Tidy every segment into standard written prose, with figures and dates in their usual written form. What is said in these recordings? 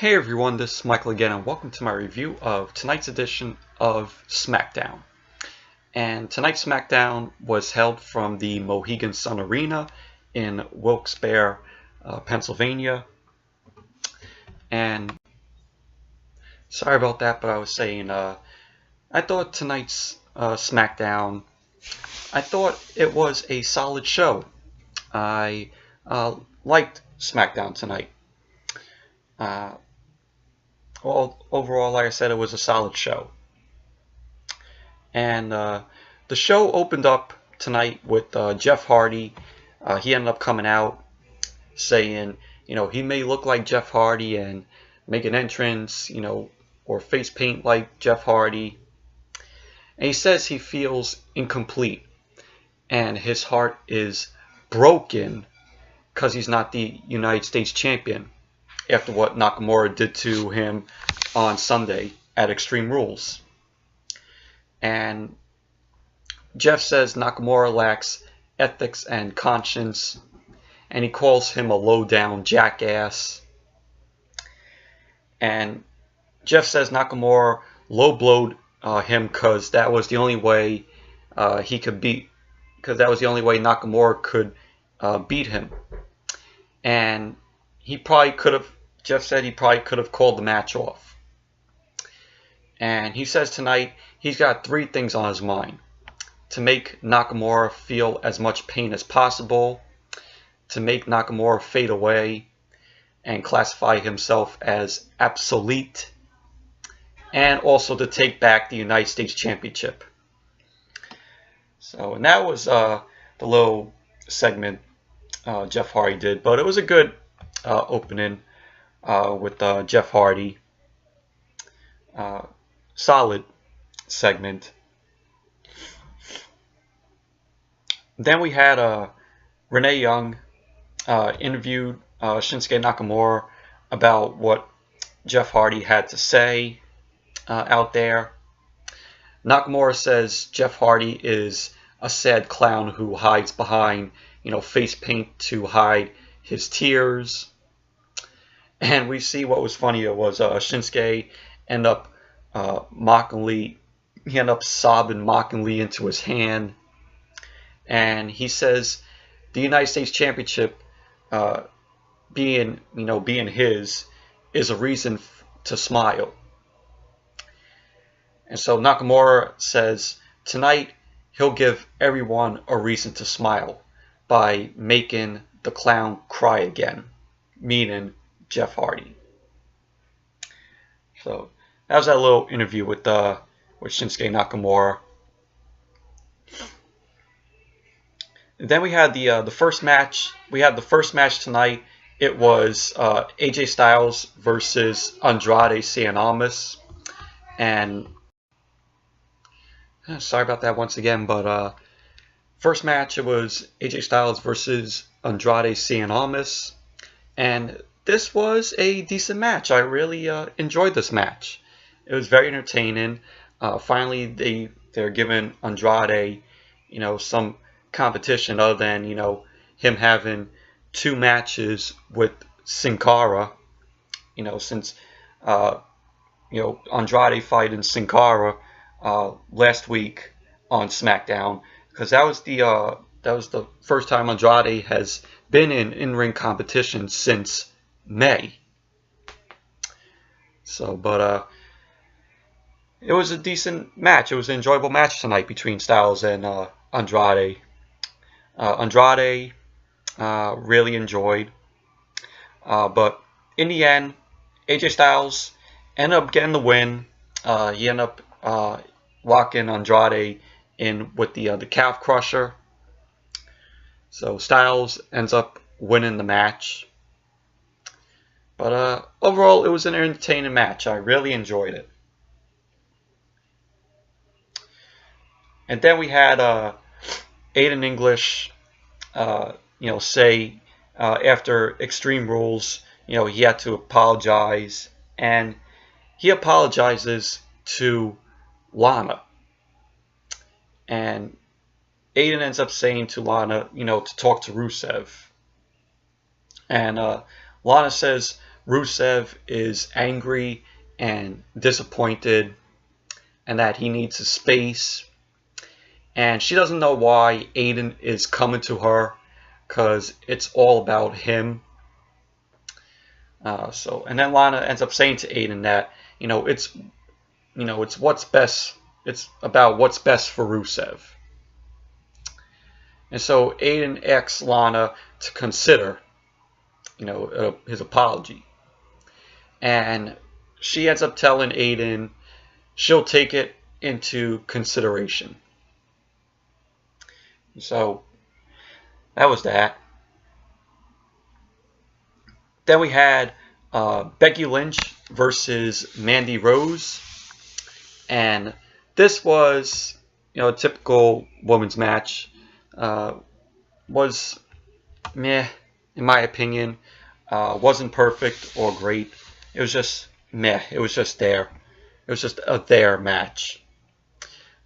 Hey everyone, this is Michael again, and welcome to my review of tonight's edition of Smackdown. And tonight's Smackdown was held from the Mohegan Sun Arena in Wilkes-Barre, Pennsylvania. And sorry about that, but I was saying, I thought tonight's Smackdown, I thought it was a solid show. I liked Smackdown tonight. Well, overall, like I said, it was a solid show. And the show opened up tonight with Jeff Hardy. He ended up coming out saying, he may look like Jeff Hardy and make an entrance, or face paint like Jeff Hardy. And he says he feels incomplete and his heart is broken because he's not the United States champion after what Nakamura did to him on Sunday at Extreme Rules. And Jeff says Nakamura lacks ethics and conscience, and he calls him a low-down jackass. And Jeff says Nakamura low-blowed him because that was the only way he could beat, because that was the only way Nakamura could beat him. And he probably could have, Jeff said he probably could have called the match off. And he says tonight he's got three things on his mind: to make Nakamura feel as much pain as possible, to make Nakamura fade away and classify himself as obsolete, and also to take back the United States Championship. So, and that was the little segment Jeff Hardy did, but it was a good opening with Jeff Hardy. Solid segment. Then we had Renee Young interviewed Shinsuke Nakamura about what Jeff Hardy had to say out there. Nakamura says Jeff Hardy is a sad clown who hides behind, face paint to hide his tears. And we see what was funny was Shinsuke ended up sobbing mockingly into his hand. And he says the United States Championship being his is a reason to smile. And so Nakamura says tonight he'll give everyone a reason to smile by making the clown cry again, meaning Jeff Hardy. So that was that little interview with Shinsuke Nakamura. And then we had the first match. We had the first match tonight. It was AJ Styles versus Andrade Cien Almas. And sorry about that once again, but first match it was AJ Styles versus Andrade Cien Almas, and this was a decent match. I really enjoyed this match. It was very entertaining. Finally, they're giving Andrade, some competition other than him having two matches with Sin Cara. Since Andrade fighting Sin Cara last week on SmackDown, because that was the first time Andrade has been in-ring competition since May. So, but it was a decent match. It was an enjoyable match tonight between Styles and Andrade. Andrade really enjoyed, but in the end, AJ Styles ended up getting the win. He ended up locking Andrade in with the calf crusher. So Styles ends up winning the match. But overall, it was an entertaining match. I really enjoyed it. And then we had Aiden English, say after Extreme Rules, he had to apologize, and he apologizes to Lana. And Aiden ends up saying to Lana, to talk to Rusev. And Lana says, Rusev is angry and disappointed, and that he needs his space. And she doesn't know why Aiden is coming to her, because it's all about him. And then Lana ends up saying to Aiden that it's what's best. It's about what's best for Rusev. And so Aiden asks Lana to consider, his apology. And she ends up telling Aiden she'll take it into consideration. So that was that. Then we had Becky Lynch versus Mandy Rose. And this was, a typical women's match. Was meh, in my opinion. Wasn't perfect or great. It was just meh. It was just there. It was just a there match.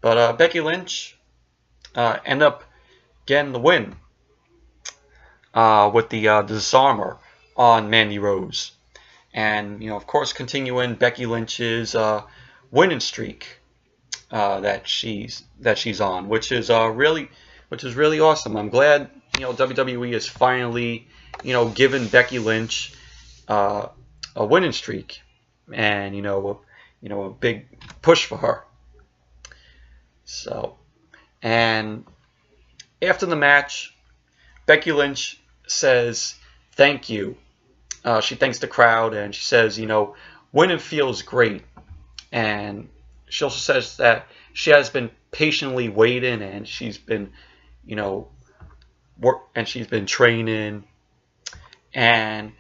But Becky Lynch ended up getting the win with the disarmer on Mandy Rose. And, of course, continuing Becky Lynch's winning streak that she's on, which is really awesome. I'm glad WWE is finally giving Becky Lynch a winning streak, and a big push for her. So, and after the match, Becky Lynch says thank you. She thanks the crowd, and she says, winning feels great. And she also says that she has been patiently waiting, and she's been, she's been training, and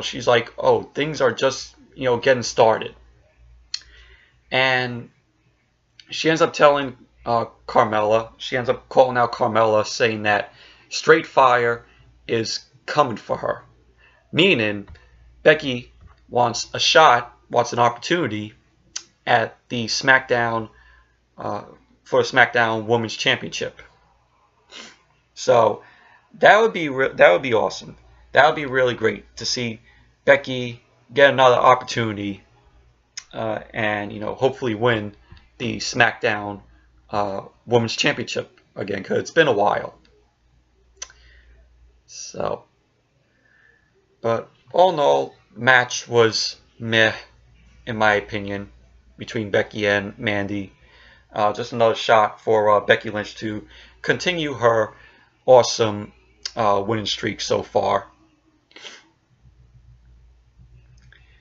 she's like, oh, things are just getting started. And she ends up telling Carmella, she ends up calling out Carmella, saying that straight fire is coming for her. Meaning, Becky wants an opportunity at the SmackDown, for the SmackDown Women's Championship. So that would be awesome. That would be really great to see Becky get another opportunity, and hopefully win the SmackDown Women's Championship again, because it's been a while. So, but all in all, match was meh, in my opinion, between Becky and Mandy. Just another shot for Becky Lynch to continue her awesome winning streak so far.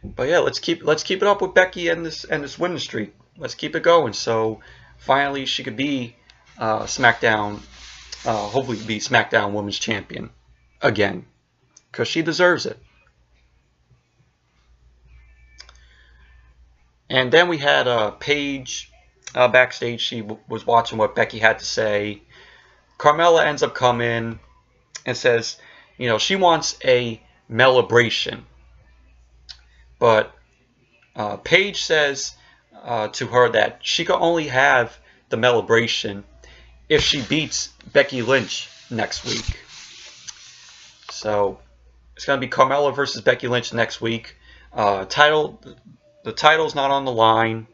But yeah, let's keep it up with Becky and this winning streak. Let's keep it going. So finally, she could be SmackDown, hopefully be SmackDown Women's Champion again, because she deserves it. And then we had Paige backstage. She was watching what Becky had to say. Carmella ends up coming and says, she wants a celebration. But Paige says to her that she can only have the celebration if she beats Becky Lynch next week. So it's going to be Carmella versus Becky Lynch next week. The title's not on the line.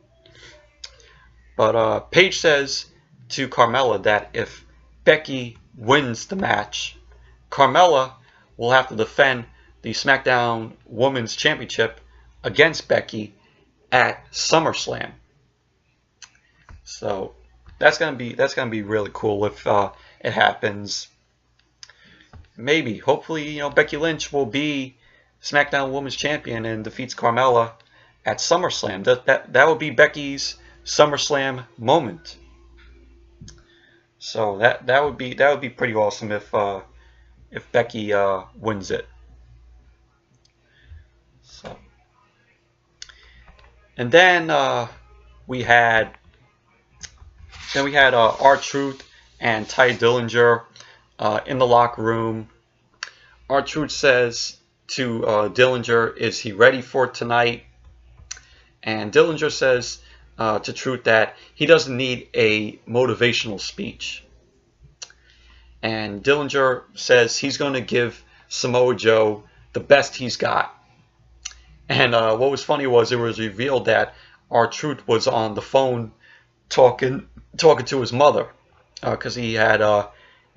But Paige says to Carmella that if Becky wins the match, Carmella will have to defend the SmackDown Women's Championship against Becky at SummerSlam. So that's gonna be really cool if it happens. Maybe, hopefully, Becky Lynch will be SmackDown Women's Champion and defeats Carmella at SummerSlam. That would be Becky's SummerSlam moment. So that would be pretty awesome if Becky wins it. So, and then we had R-Truth and Tye Dillinger in the locker room. R-Truth says to Dillinger, "Is he ready for tonight?" And Dillinger says to Truth that he doesn't need a motivational speech. And Dillinger says he's going to give Samoa Joe the best he's got. And what was funny was it was revealed that R-Truth was on the phone talking to his mother, because he had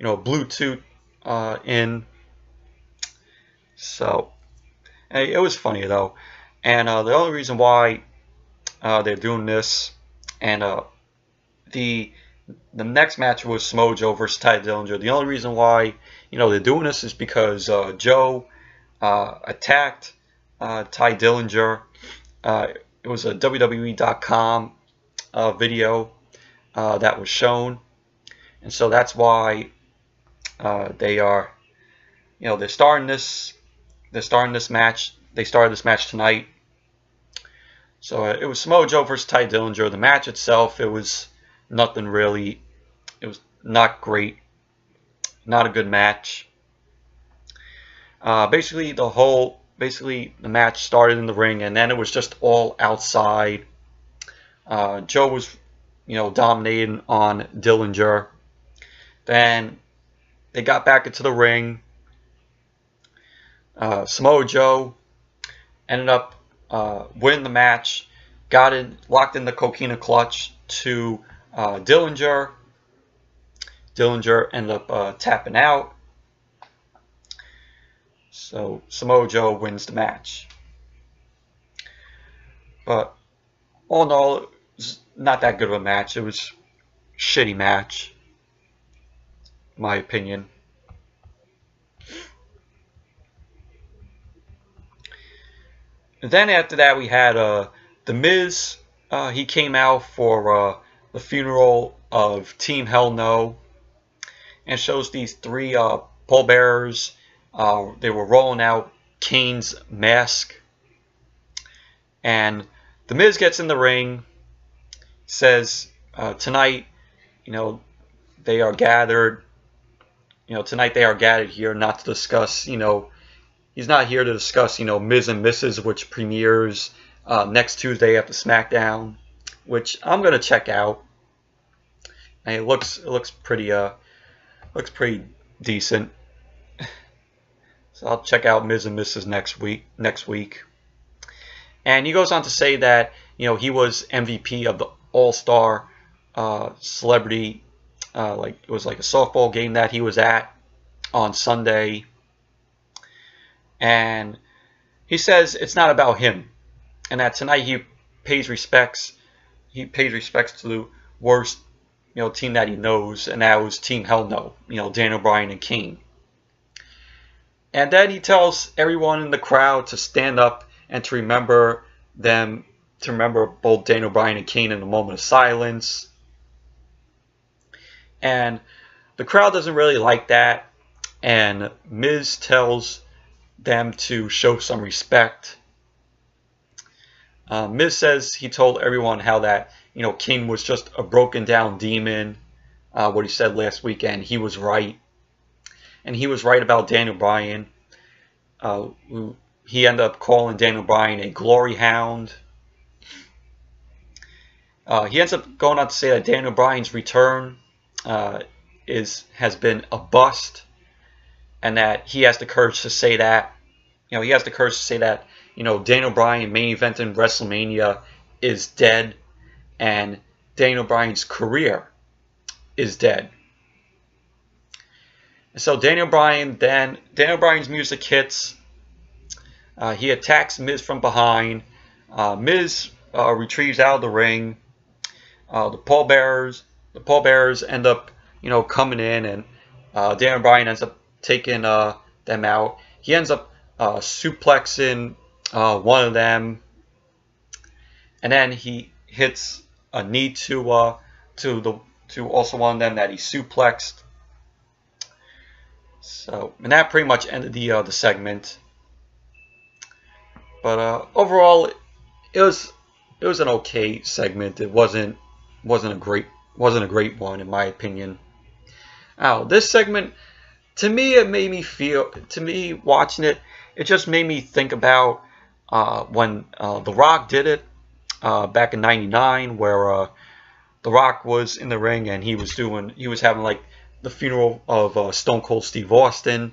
Bluetooth in. So it was funny though. And the only reason why they're doing this, and the next match was Samoa Joe versus Tye Dillinger. The only reason why they're doing this is because Joe attacked Tye Dillinger. It was a WWE.com video that was shown, and so that's why they are, they're starting this match. They started this match tonight. So it was Samoa Joe versus Tye Dillinger. The match itself, it was nothing really. It was not great. Not a good match. Basically the match started in the ring, and then it was just all outside. Joe was, dominating on Dillinger. Then they got back into the ring. Samoa Joe ended up winning the match. Locked in the coquina clutch to Dillinger. Dillinger ended up tapping out. So Samoa Joe wins the match. But all in all, it was not that good of a match. It was a shitty match, in my opinion. And then after that, we had The Miz. He came out for the funeral of Team Hell No, and shows these three pallbearers. They were rolling out Kane's mask, and The Miz gets in the ring, says tonight, they are gathered. Tonight they are gathered here not to discuss. He's not here to discuss, Miz and Mrs., which premieres next Tuesday after Smackdown, which I'm gonna check out. And it looks pretty decent. So I'll check out Miz and Mrs. next week. And he goes on to say that he was MVP of the All-Star Celebrity, it was like a softball game that he was at on Sunday. And he says it's not about him, and that tonight he pays respects. He pays respects to the worst, team that he knows, and that was Team Hell No. Daniel Bryan and Kane. And then he tells everyone in the crowd to stand up and to remember them, to remember both Daniel Bryan and Kane in a moment of silence. And the crowd doesn't really like that, and Miz tells them to show some respect. Miz says he told everyone how that King was just a broken down demon, what he said last weekend. He was right, and he was right about Daniel Bryan. He ended up calling Daniel Bryan a glory hound. He ends up going on to say that Daniel Bryan's return has been a bust, and that he has the courage to say that. He has the courage to say that, Daniel Bryan main eventing WrestleMania is dead, and Daniel Bryan's career is dead. And so Daniel Bryan's music hits. He attacks Miz from behind. Miz retrieves out of the ring. The pallbearers end up, coming in, and Daniel Bryan ends up taking them out. He ends up suplexing one of them, and then he hits a knee to also one of them that he suplexed. So, and that pretty much ended the segment. But overall, it was an okay segment. It wasn't a great one in my opinion. Now, this segment, to me, watching it, it just made me think about when The Rock did it back in '99, where The Rock was in the ring and he was having like the funeral of Stone Cold Steve Austin.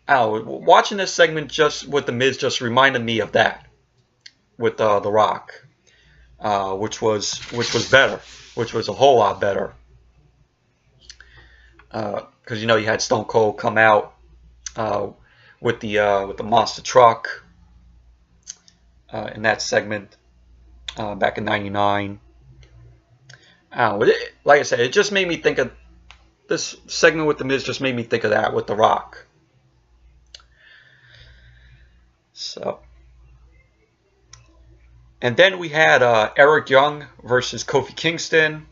Watching this segment just with The Miz just reminded me of that. with The Rock, which was better, which was a whole lot better. Because you had Stone Cold come out with the monster truck in that segment back in '99. Like I said, it just made me think of this segment with The Miz. Just made me think of that with The Rock. So, and then we had Eric Young versus Kofi Kingston.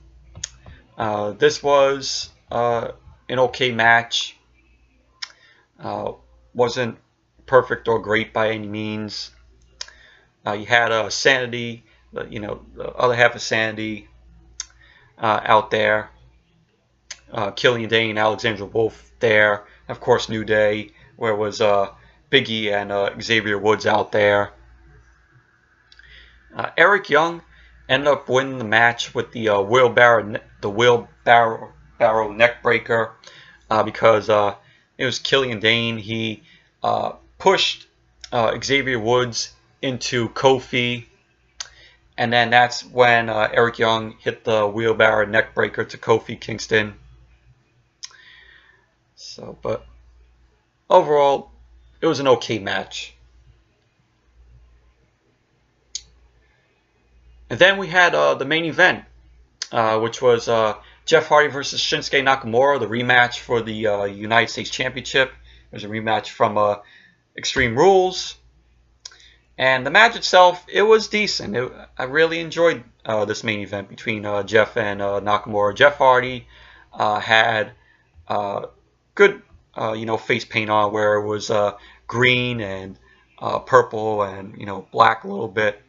This was an okay match. Wasn't perfect or great by any means. You had Sanity, the other half of Sanity out there. Killian Dane, Alexandra Wolf there. Of course, New Day, where was Big E and Xavier Woods out there. Eric Young ended up winning the match with the wheelbarrow neck breaker because it was Killian Dane. He pushed Xavier Woods into Kofi, and then that's when Eric Young hit the wheelbarrow neck breaker to Kofi Kingston. So, but overall, it was an okay match. And then we had the main event, which was Jeff Hardy versus Shinsuke Nakamura, the rematch for the United States Championship. It was a rematch from Extreme Rules. And the match itself, it was decent. I really enjoyed this main event between Jeff and Nakamura. Jeff Hardy had good, face paint on, where it was green and purple and black a little bit.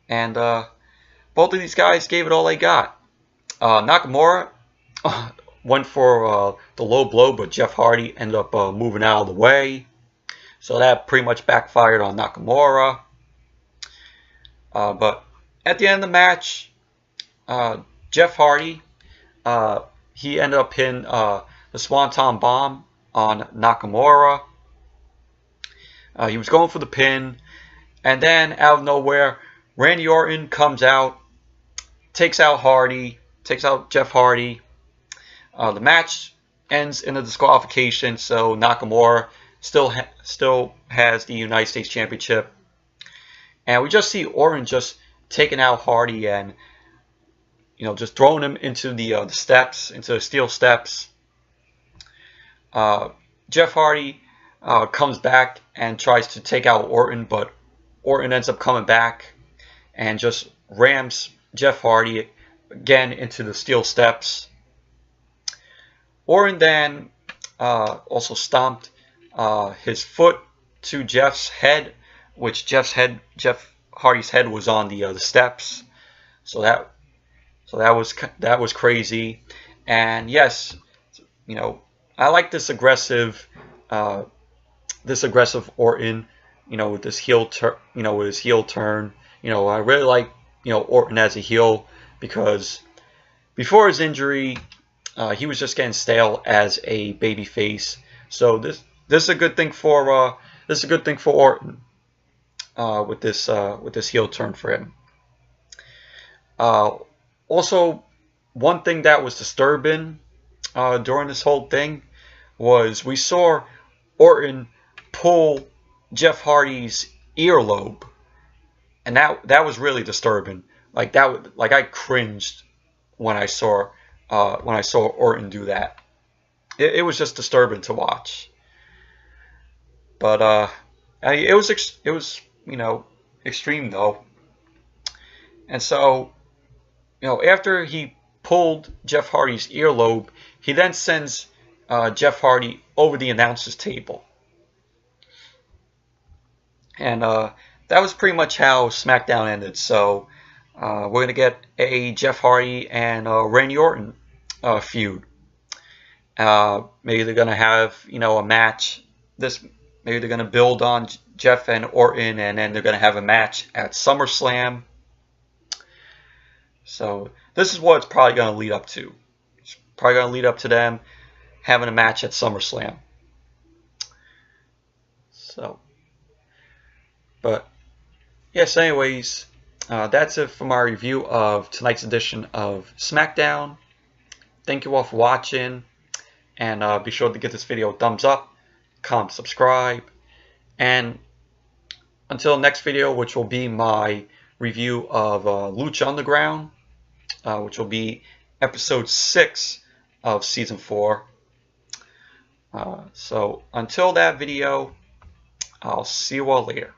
And both of these guys gave it all they got. Nakamura went for the low blow, but Jeff Hardy ended up moving out of the way. So that pretty much backfired on Nakamura. But at the end of the match, Jeff Hardy, he ended up hitting the Swanton Bomb on Nakamura. He was going for the pin. And then out of nowhere, Randy Orton comes out, takes out Jeff Hardy. The match ends in a disqualification, so Nakamura still has the United States Championship. And we just see Orton just taking out Hardy and just throwing him into the steps, into the steel steps. Jeff Hardy comes back and tries to take out Orton, but Orton ends up coming back and just rams Jeff Hardy again into the steel steps. Orton then also stomped his foot to Jeff's head, which Jeff Hardy's head was on the steps. So that was crazy. And yes, I like this aggressive Orton, with this heel turn, I really like, Orton as a heel, because before his injury, he was just getting stale as a babyface. So this is a good thing for Orton with this heel turn for him. Also, one thing that was disturbing during this whole thing was we saw Orton pull Jeff Hardy's earlobe, and that was really disturbing. Like I cringed when I saw Orton do that. It was just disturbing to watch. But it was extreme though. And so after he pulled Jeff Hardy's earlobe, he then sends Jeff Hardy over the announcer's table. And that was pretty much how SmackDown ended. So we're going to get a Jeff Hardy and Randy Orton feud. Maybe they're going to have, a match. Maybe they're going to build on Jeff and Orton, and then they're going to have a match at SummerSlam. So this is what it's probably going to lead up to. It's probably going to lead up to them having a match at SummerSlam. So, but Yes, anyways, that's it for my review of tonight's edition of SmackDown. Thank you all for watching, and be sure to give this video a thumbs up, comment, subscribe, and until next video, which will be my review of Lucha Underground, which will be episode 6 of season 4. So until that video, I'll see you all later.